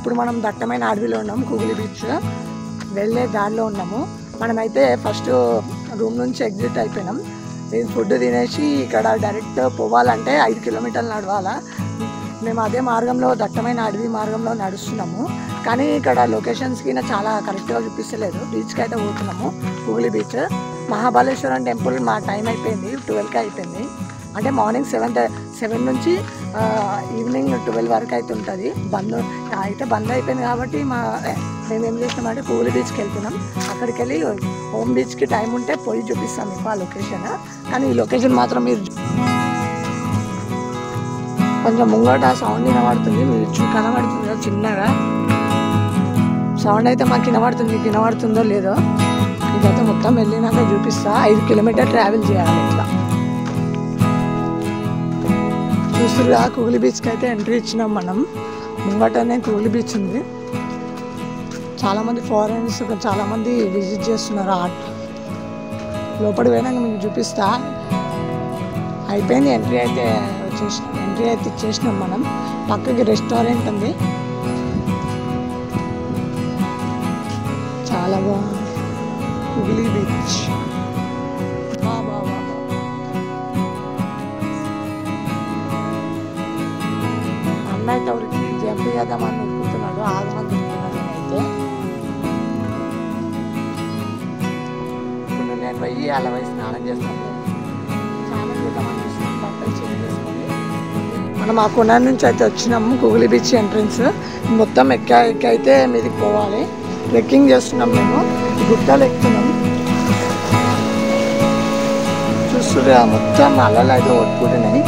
ఇప్పుడు మనం దట్టమైన అడవిలో ఉన్నాము, కూగులి బీచ్ వెళ్ళే దారిలో ఉన్నాము. మనమైతే ఫస్ట్ రూమ్ నుంచి ఎగ్జిట్ అయిపోయినాం. నేను ఫుడ్ తినేసి ఇక్కడ డైరెక్ట్ పోవాలంటే 5 కిలోమీటర్లు నడవాలా. మేము అదే మార్గంలో దట్టమైన అడవి మార్గంలో నడుస్తున్నాము. కానీ ఇక్కడ లొకేషన్స్కి చాలా కరెక్ట్గా చూపిస్తలేదు. బీచ్కి అయితే పోతున్నాము, కూగులి బీచ్. మహాబలేశ్వరం టెంపుల్ మా టైం అయిపోయింది, 12కి అయిపోయింది. అంటే మార్నింగ్ 7 నుంచి ఈవినింగ్ 12 వరకు అయితే ఉంటుంది. బంద్ అయిపోయింది కాబట్టి మేము ఏం చేసినామంటే కూగులి బీచ్కి వెళ్తున్నాం. అక్కడికి వెళ్ళి హోమ్ బీచ్కి టైం ఉంటే పోయి చూపిస్తాం మీకు ఆ లొకేషన్. కానీ ఈ లొకేషన్ మాత్రం మీరు కొంచెం ముంగట సౌండ్ వినబడుతుంది, మీరు కనబడుతుంది కదా చిన్నగా సౌండ్ అయితే మాకు వినబడుతుంది. మీకు వినబడుతుందో లేదో ఇదైతే మొత్తం వెళ్ళినాక చూపిస్తా. 5 కిలోమీటర్ ట్రావెల్ చేయాలి ఇట్లా. చూస్తురుగా కూగులి బీచ్కి అయితే ఎంట్రీ ఇచ్చినాం మనం. ముంగటనే కూగులి బీచ్ ఉంది. చాలామంది ఫారెన్స్ చాలామంది విజిట్ చేస్తున్నారు. లోపలికి పోయినాక మీకు చూపిస్తా. అయిపోయింది ఎంట్రీ అయితే ఇచ్చేసినాం మనం. పక్కకి రెస్టారెంట్ ఉంది, చాలా బాగుంది కూగులి బీచ్. అన్న అయితే ఎవరికి జంప్ చేద్దామని ఉరుకుతున్నాడు, ఆగమని తిరుగుతున్నాడు. నేనైతే ఇప్పుడు నేను పోయి అలా పోయి స్నానం చేస్తాను. స్నానం చేద్దామని చూస్తున్నాను, బట్టలు చేంజ్ చేసుకొని. మనం ఆ కొన నుంచి అయితే వచ్చినాము. కూగులి బీచ్ ఎంట్రన్స్ మొత్తం ఎక్కి అయితే మీదికి పోవాలి. ట్రెక్కింగ్ చేస్తున్నాం, మేము గుట్టలు ఎక్కుతున్నాం. చూస్తున్నా మొత్తం అలలు అయితే కొట్టుకుంటున్నాయి.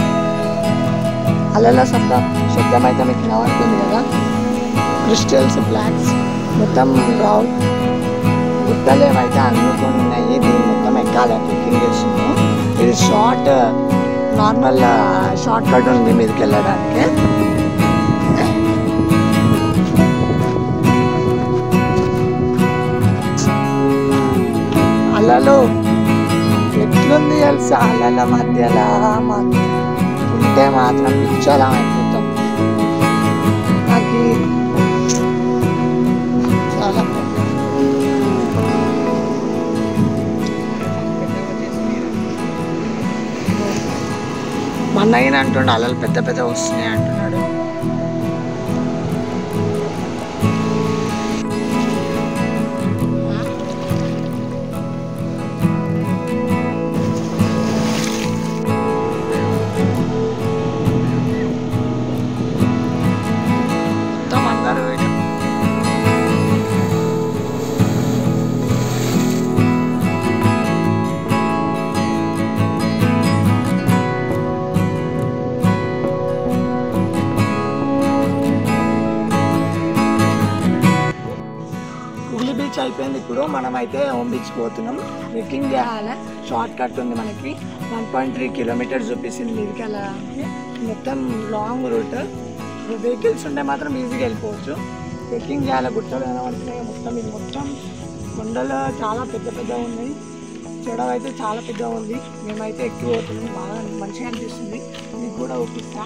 అలల శబ్దం అయితే మీకు వినబడుతుంది కదా. క్రిస్టల్స్, బ్లాక్స్ మొత్తం రావు. గుట్టలు ఏమైతే అనుకుని ఉన్నాయి. దీన్ని మొత్తం ఎక్కాలి, ట్రెక్కింగ్ చేస్తున్నాము. ఇది నార్మల్ షార్ట్ కట్ ఉంది మీదకి వెళ్ళడానికి. అలలో ఎట్లుంది తెలుసా, అలల మధ్యలో ఉంటే మాత్రం పిచ్చోలా అయిపోతాం. నాకు చాలా మన్నయ్యని అంటుండే అలలు పెద్ద పెద్ద వస్తున్నాయి అంటున్నాడు. అయిపోయింది. ఇప్పుడు మనం అయితే హోమ్ బీచ్ పోతున్నాం. ట్రెక్కింగ్ చేయాలి, షార్ట్ కట్ ఉంది మనకి. 1.3 కిలోమీటర్స్ చూపిస్తుంది మీదకి వెళ్ళడానికి. మొత్తం లాంగ్ రూట్. వెహికల్స్ ఉంటే మాత్రం ఈజీగా వెళ్ళిపోవచ్చు. ట్రెక్కింగ్ చేయాలి, గుట్టలు కనబడుతున్నాయి. ఇది మొత్తం కొండలు చాలా పెద్ద ఉన్నాయి. చెడవ అయితే చాలా పెద్దగా ఉంది. మేమైతే ఎక్కిపోతున్నాం, బాగా మంచిగా అనిపిస్తుంది. మీకు కూడా చూపిస్తా.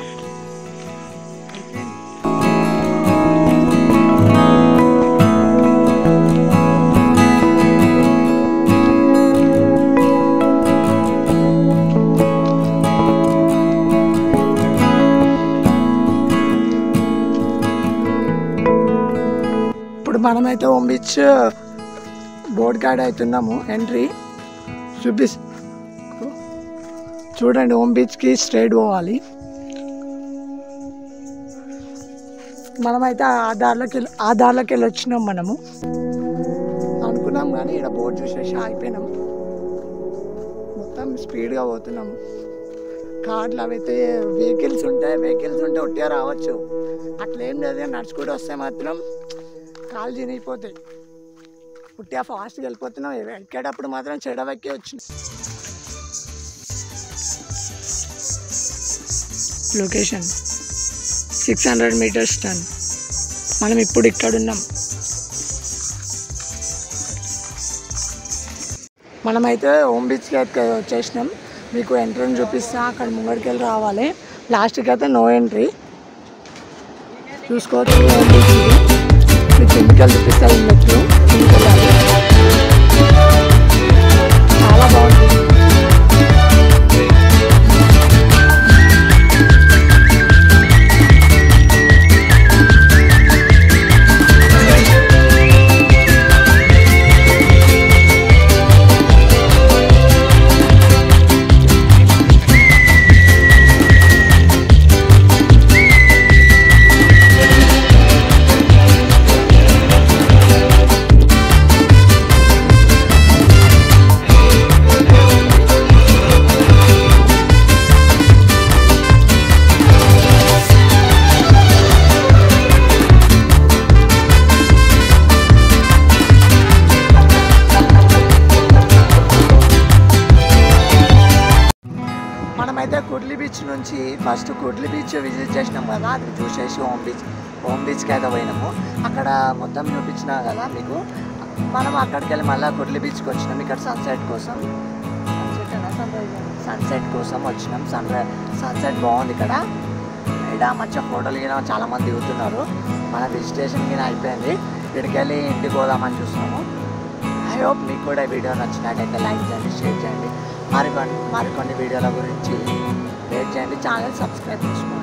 మనమైతే హోమ్ బీచ్ బోర్డ్ కాడ అవుతున్నాము. ఎంట్రీ చూడండి, హోమ్ బీచ్కి స్ట్రైట్ పోవాలి. మనమైతే ఆ దారిలోకి వెళ్ళి వచ్చినాం. మనము అనుకున్నాం కానీ ఇక్కడ బోర్డు చూసేసి ఆగిపోయినాం. మొత్తం స్పీడ్గా పోతున్నాము. కార్లు అవైతే వెహికల్స్ ఉంటే ఒట్టిగా రావచ్చు. అట్లా ఏం లేదు, నడుచుకుంటూ వస్తే మాత్రం కాలు చినిగిపోతాయి. పుట్టిగా ఫాస్ట్గా వెళ్ళిపోతున్నాం. ఎక్కేటప్పుడు మాత్రం చెడవెక్కి వచ్చింది. లొకేషన్ 600 మీటర్స్ టన్. మనం ఇప్పుడు ఇక్కడ ఉన్నాం. మనమైతే హోమ్ బీచ్కి వచ్చేసినాం. మీకు ఎంట్రన్స్ చూపిస్తా. అక్కడ ముంగడికి వెళ్ళి రావాలి. లాస్ట్కి అయితే నో ఎంట్రీ. చూసుకోవచ్చు హోమ్ బీచ్కి. మీకు కెమికల్ చూపిస్తాయి మెట్లు కిందికెళ్ళాలి చాలా బాగుంది మనమైతే కుడ్లి బీచ్ నుంచి ఫస్ట్ కుడ్లి బీచ్ విజిట్ చేసినాం కదా అది చూసేసి హోమ్ బీచ్కి అయితే పోయినాము అక్కడ మొత్తం చూపించినా కదా మీకు మనం అక్కడికి వెళ్ళి మళ్ళీ కుడ్లి బీచ్కి వచ్చినాం ఇక్కడ సన్సెట్ కోసం సన్సెట్ కోసం వచ్చినాం సన్సెట్ బాగుంది ఇక్కడ మంచిగా ఫోటోలు గిన చాలామంది దిగుతున్నారు మన విజిటేషన్ గిన అయిపోయింది ఇక్కడికి వెళ్ళి ఇంటికి పోదామని చూస్తున్నాము ఐ హోప్ మీకు కూడా ఈ వీడియో నచ్చినట్టయితే లైక్ చేయండి షేర్ చేయండి మరికొన్ని వీడియోల గురించి వెయిట్ చేయండి ఛానల్ సబ్స్క్రైబ్ చేసుకోండి